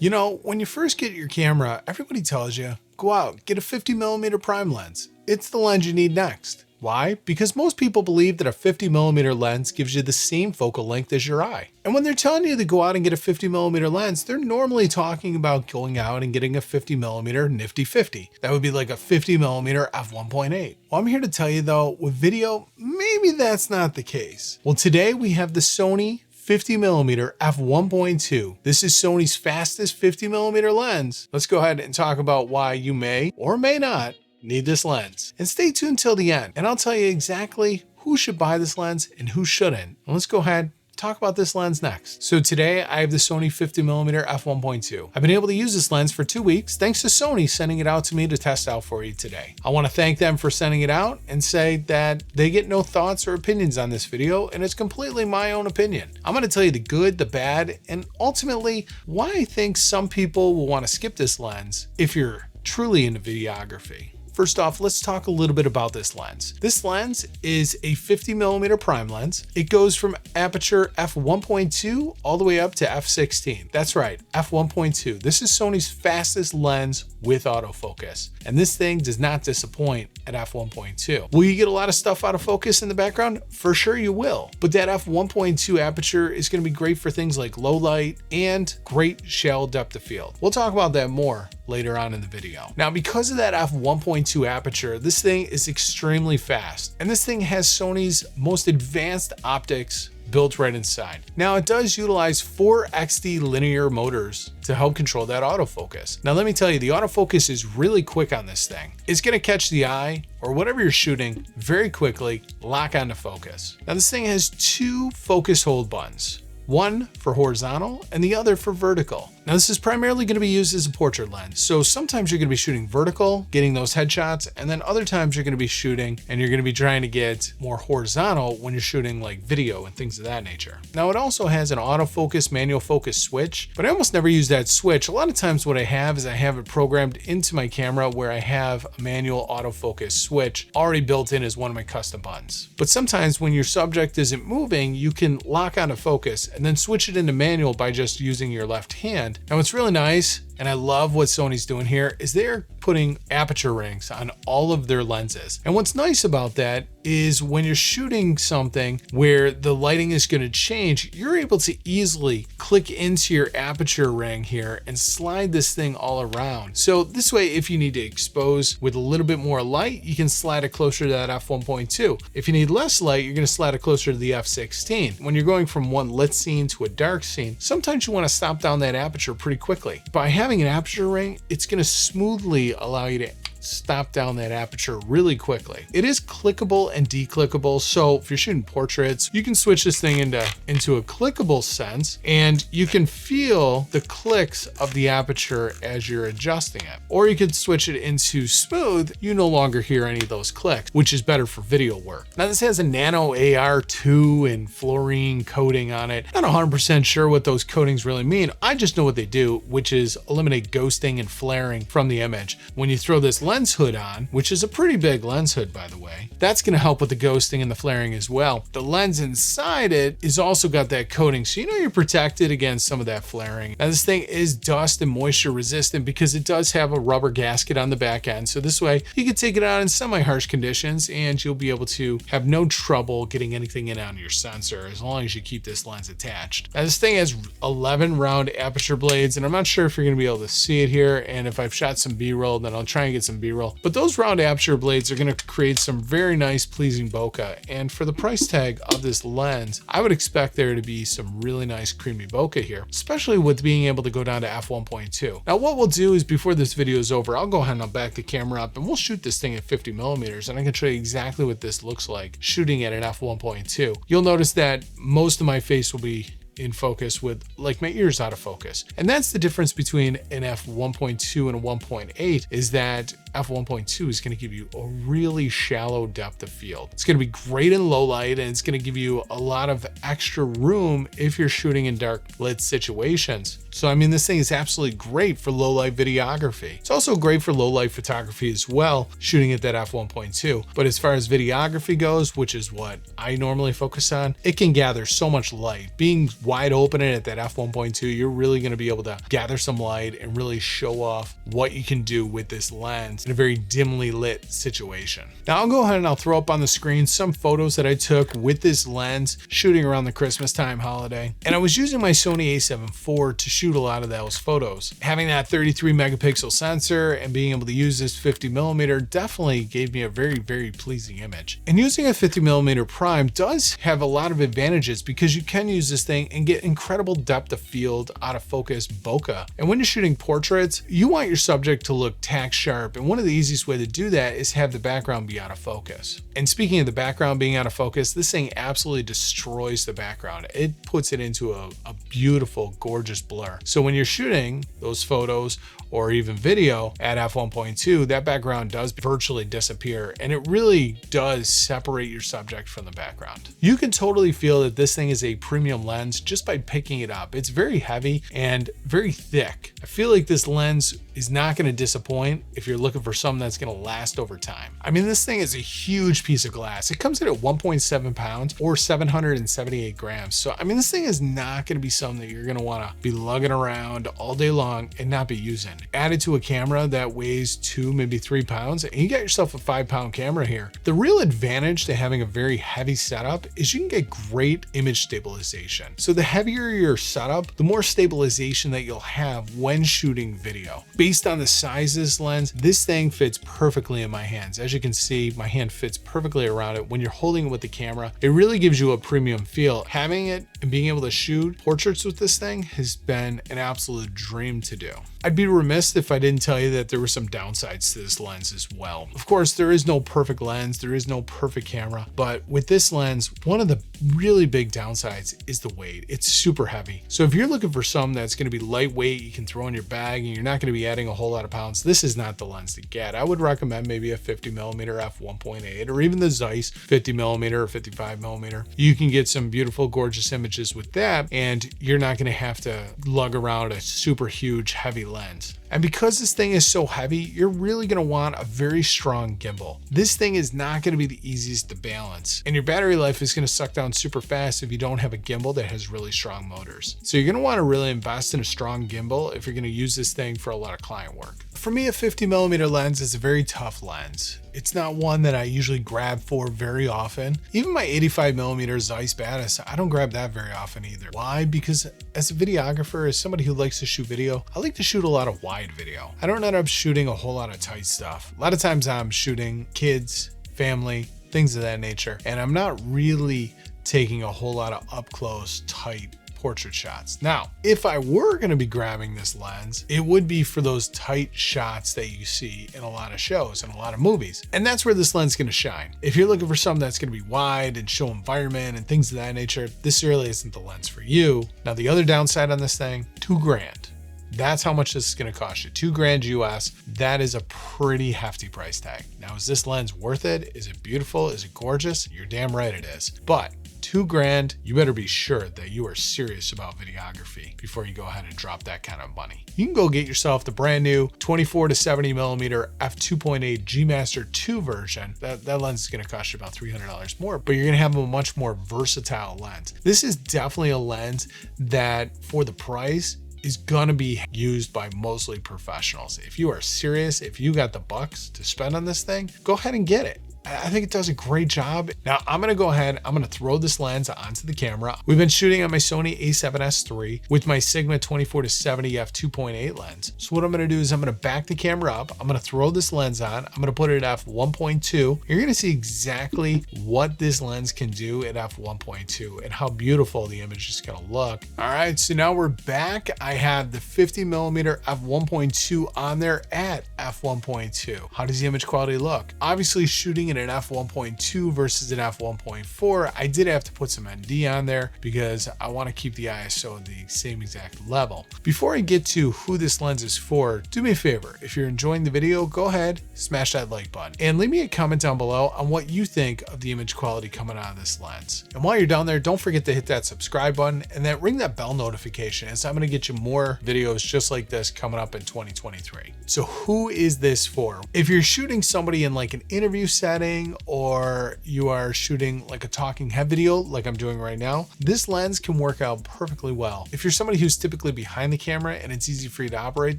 You know, when you first get your camera, everybody tells you, go out, get a 50mm prime lens. It's the lens you need next. Why? Because most people believe that a 50mm lens gives you the same focal length as your eye. And when they're telling you to go out and get a 50mm lens, they're normally talking about going out and getting a 50mm nifty 50. That would be like a 50mm f1.8. Well, I'm here to tell you though, with video, maybe that's not the case. Well, today we have the Sony 50mm f1.2. This is Sony's fastest 50mm lens. Let's go ahead and talk about why you may or may not need this lens. And stay tuned till the end, and I'll tell you exactly who should buy this lens and who shouldn't. And let's go ahead and talk about this lens next. So today I have the Sony 50mm f1.2. I've been able to use this lens for 2 weeks thanks to Sony sending it out to me to test out for you today. I want to thank them for sending it out and say that they get no thoughts or opinions on this video, and it's completely my own opinion. I'm going to tell you the good, the bad, and ultimately why I think some people will want to skip this lens if you're truly into videography. First off, let's talk a little bit about this lens. This lens is a 50mm prime lens. It goes from aperture f1.2 all the way up to f16. That's right, f1.2. This is Sony's fastest lens with autofocus. And this thing does not disappoint at f1.2. Will you get a lot of stuff out of focus in the background? For sure you will. But that f1.2 aperture is going to be great for things like low light and great shallow depth of field. We'll talk about that more later on in the video. Now, because of that f1.2 aperture, this thing is extremely fast. And this thing has Sony's most advanced optics built right inside. Now, it does utilize 4 XD linear motors to help control that autofocus. Now, let me tell you, the autofocus is really quick on this thing. It's gonna catch the eye or whatever you're shooting very quickly, lock onto focus. Now, this thing has 2 focus hold buttons. One for horizontal and the other for vertical. Now, this is primarily going to be used as a portrait lens. So sometimes you're going to be shooting vertical, getting those headshots, and then other times you're going to be shooting and you're going to be trying to get more horizontal when you're shooting like video and things of that nature. Now, it also has an autofocus, manual focus switch, but I almost never use that switch. A lot of times what I have is I have it programmed into my camera where I have a manual autofocus switch already built in as one of my custom buttons. But sometimes when your subject isn't moving, you can lock onto focus and then switch it into manual by just using your left hand. Now, what's really nice, and I love what Sony's doing here, is they're putting aperture rings on all of their lenses. And what's nice about that is when you're shooting something where the lighting is going to change, you're able to easily click into your aperture ring here and slide this thing all around. So this way, if you need to expose with a little bit more light, you can slide it closer to that f1.2. If you need less light, you're going to slide it closer to the f16. When you're going from one lit scene to a dark scene, sometimes you want to stop down that aperture pretty quickly. By having an aperture ring, it's going to smoothly allow you to stop down that aperture really quickly. It is clickable and declickable, so if you're shooting portraits, you can switch this thing into a clickable sense, and you can feel the clicks of the aperture as you're adjusting it. Or you could switch it into smooth. You no longer hear any of those clicks, which is better for video work. Now, this has a nano AR2 and fluorine coating on it. Not 100% sure what those coatings really mean. I just know what they do, which is eliminate ghosting and flaring from the image. When you throw this lens hood on, which is a pretty big lens hood, by the way, that's going to help with the ghosting and the flaring as well. The lens inside it is also got that coating, so you know you're protected against some of that flaring. Now, this thing is dust and moisture resistant because it does have a rubber gasket on the back end, so this way you can take it out in semi-harsh conditions and you'll be able to have no trouble getting anything in on your sensor as long as you keep this lens attached. Now, this thing has 11 round aperture blades, and I'm not sure if you're going to be able to see it here, and if I've shot some B-roll, then I'll try and get some B-roll. But those round aperture blades are going to create some very nice pleasing bokeh, and for the price tag of this lens, I would expect there to be some really nice creamy bokeh here, especially with being able to go down to f1.2. Now, what we'll do is before this video is over, I'll go ahead and I'll back the camera up and we'll shoot this thing at 50mm, and I can show you exactly what this looks like shooting at an f1.2. You'll notice that most of my face will be in focus with like my ears out of focus. And that's the difference between an f1.2 and a 1.8, is that f1.2 is going to give you a really shallow depth of field. It's going to be great in low light, and it's going to give you a lot of extra room if you're shooting in dark lit situations. So I mean, this thing is absolutely great for low light videography. It's also great for low light photography as well, shooting at that f1.2. But as far as videography goes, which is what I normally focus on, it can gather so much light. Being wide open at that f1.2, you're really going to be able to gather some light and really show off what you can do with this lens in a very dimly lit situation. Now I'll go ahead and I'll throw up on the screen some photos that I took with this lens shooting around the Christmas time holiday. And I was using my Sony a7 IV to shoot a lot of those photos. Having that 33 megapixel sensor and being able to use this 50mm definitely gave me a very, very pleasing image. And using a 50mm prime does have a lot of advantages because you can use this thing and get incredible depth of field, autofocus, bokeh. And when you're shooting portraits, you want your subject to look tack sharp. And one of the easiest way to do that is have the background be out of focus. And speaking of the background being out of focus, this thing absolutely destroys the background. It puts it into a beautiful, gorgeous blur. So when you're shooting those photos or even video at f1.2, that background does virtually disappear, and it really does separate your subject from the background. You can totally feel that this thing is a premium lens just by picking it up. It's very heavy and very thick. I feel like this lens is not going to disappoint if you're looking for something that's going to last over time. I mean, this thing is a huge piece of glass. It comes in at 1.7 pounds or 778 grams. So, I mean, this thing is not going to be something that you're going to want to be lugging around all day long and not be using. Added to a camera that weighs 2, maybe 3 pounds, and you got yourself a 5-pound camera here. The real advantage to having a very heavy setup is you can get great image stabilization. So the heavier your setup, the more stabilization that you'll have when shooting video. Based on the size of this lens, this thing fits perfectly in my hands. As you can see, my hand fits perfectly around it. When you're holding it with the camera, it really gives you a premium feel. Having it and being able to shoot portraits with this thing has been an absolute dream to do. I'd be remiss if I didn't tell you that there were some downsides to this lens as well. Of course, there is no perfect lens, there is no perfect camera, but with this lens, one of the really big downsides is the weight. It's super heavy. So if you're looking for something that's going to be lightweight, you can throw in your bag, and you're not going to be adding a whole lot of pounds, this is not the lens to get. I would recommend maybe a 50mm f1.8 or even the Zeiss 50mm or 55mm. You can get some beautiful, gorgeous images with that, and you're not going to have to lug around a super huge, heavy lens. And because this thing is so heavy, you're really going to want a very strong gimbal. This thing is not going to be the easiest to balance, and your battery life is going to suck down super fast if you don't have a gimbal that has really strong motors. So you're going to want to really invest in a strong gimbal if you're going to use this thing for a lot of client work. For me, a 50mm lens is a very tough lens. It's not one that I usually grab for very often. Even my 85mm Zeiss Batis, I don't grab that very often either. Why? Because as a videographer, as somebody who likes to shoot video, I like to shoot a lot of wide video. I don't end up shooting a whole lot of tight stuff. A lot of times I'm shooting kids, family, things of that nature, and I'm not really taking a whole lot of up close, tight portrait shots. Now, if I were going to be grabbing this lens, it would be for those tight shots that you see in a lot of shows and a lot of movies. And that's where this lens is going to shine. If you're looking for something that's going to be wide and show environment and things of that nature, this really isn't the lens for you. Now, the other downside on this thing, $2,000. That's how much this is going to cost you. $2,000 US. That is a pretty hefty price tag. Now, is this lens worth it? Is it beautiful? Is it gorgeous? You're damn right it is. But $2,000, you better be sure that you are serious about videography before you go ahead and drop that kind of money. You can go get yourself the brand new 24 to 70mm f2.8 G Master 2 version. That lens is going to cost you about $300 more, but you're going to have a much more versatile lens. This is definitely a lens that, for the price, is gonna be used by mostly professionals. If you are serious, if you got the bucks to spend on this thing, go ahead and get it. I think it does a great job. Now I'm gonna go ahead, I'm gonna throw this lens onto the camera. We've been shooting on my Sony a7S III with my Sigma 24 to 70 f2.8 lens. So what I'm gonna do is I'm gonna back the camera up, I'm gonna throw this lens on, I'm gonna put it at f1.2. You're gonna see exactly what this lens can do at f1.2 and how beautiful the image is gonna look. All right, so now we're back. I have the 50mm f1.2 on there at f1.2. How does the image quality look? Obviously, shooting in at an f1.2 versus an f1.4, I did have to put some ND on there because I want to keep the ISO at the same exact level. Before I get to who this lens is for, do me a favor. If you're enjoying the video, go ahead, smash that like button, and leave me a comment down below on what you think of the image quality coming out of this lens. And while you're down there, don't forget to hit that subscribe button and then ring that bell notification, as I'm going to get you more videos just like this coming up in 2023. So who is this for? If you're shooting somebody in like an interview setting, or you are shooting like a talking head video like I'm doing right now, this lens can work out perfectly well. If you're somebody who's typically behind the camera and it's easy for you to operate,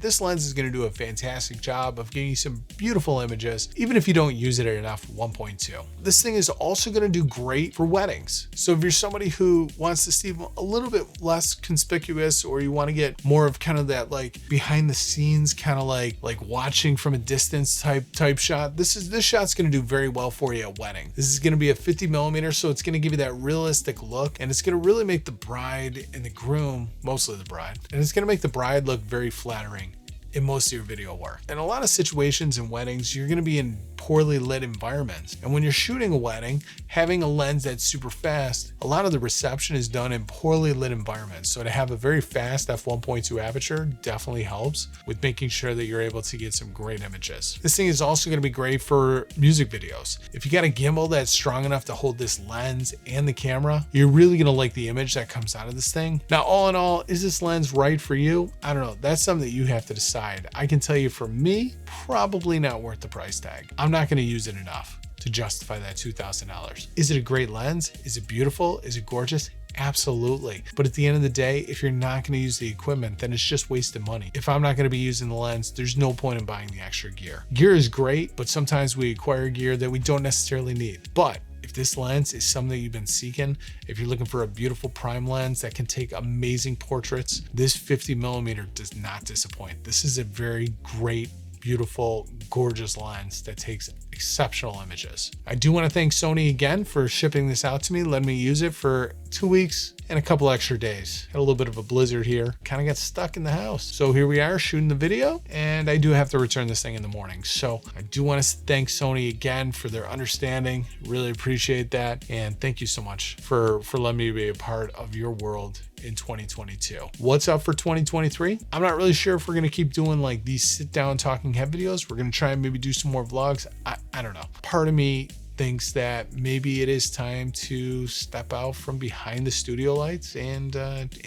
this lens is going to do a fantastic job of giving you some beautiful images, even if you don't use it at an f1.2. This thing is also going to do great for weddings. So if you're somebody who wants to see a little bit less conspicuous, or you want to get more of kind of that like behind the scenes kind of like watching from a distance type shot, this shot's going to do very well for you at wedding. This is going to be a 50mm, so it's going to give you that realistic look, and it's going to really make the bride and the groom, mostly the bride, and it's going to make the bride look very flattering in most of your video work. In a lot of situations in weddings, you're going to be in poorly lit environments. And when you're shooting a wedding, having a lens that's super fast, a lot of the reception is done in poorly lit environments. So to have a very fast f1.2 aperture definitely helps with making sure that you're able to get some great images. This thing is also going to be great for music videos. If you got a gimbal that's strong enough to hold this lens and the camera, you're really going to like the image that comes out of this thing. Now, all in all, is this lens right for you? I don't know. That's something that you have to decide. I can tell you, for me, probably not worth the price tag. I'm not going to use it enough to justify that $2,000. Is it a great lens? Is it beautiful? Is it gorgeous? Absolutely. But at the end of the day, if you're not going to use the equipment, then it's just wasted money. If I'm not going to be using the lens, there's no point in buying the extra gear. Gear is great, but sometimes we acquire gear that we don't necessarily need. But if this lens is something that you've been seeking, if you're looking for a beautiful prime lens that can take amazing portraits, this 50mm does not disappoint. This is a very great, beautiful, gorgeous lens that takes exceptional images. I do want to thank Sony again for shipping this out to me, letting me use it for 2 weeks and a couple extra days. Had a little bit of a blizzard here, kind of got stuck in the house. So here we are shooting the video, and I do have to return this thing in the morning. So I do want to thank Sony again for their understanding. Really appreciate that. And thank you so much for letting me be a part of your world in 2022. What's up for 2023? I'm not really sure if we're going to keep doing like these sit down talking head videos. We're going to try and maybe do some more vlogs. I don't know. Part of me thinks that maybe it is time to step out from behind the studio lights and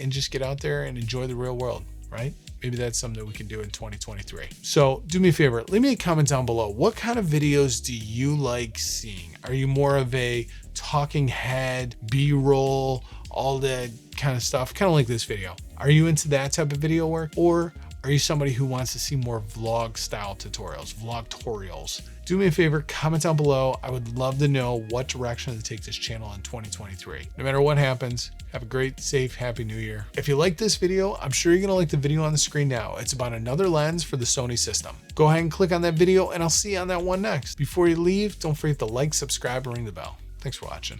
just get out there and enjoy the real world, right? Maybe that's something that we can do in 2023. So do me a favor, leave me a comment down below. What kind of videos do you like seeing? Are you more of a talking head, B-roll, all that kind of stuff, kind of like this video? Are you into that type of video work? Or are you somebody who wants to see more vlog style tutorials, vlogtorials? Do me a favor, comment down below. I would love to know what direction to take this channel in 2023. No matter what happens, have a great, safe, happy new year. If you like this video, I'm sure you're gonna like the video on the screen now. It's about another lens for the Sony system. Go ahead and click on that video and I'll see you on that one next. Before you leave, don't forget to like, subscribe, and ring the bell. Thanks for watching.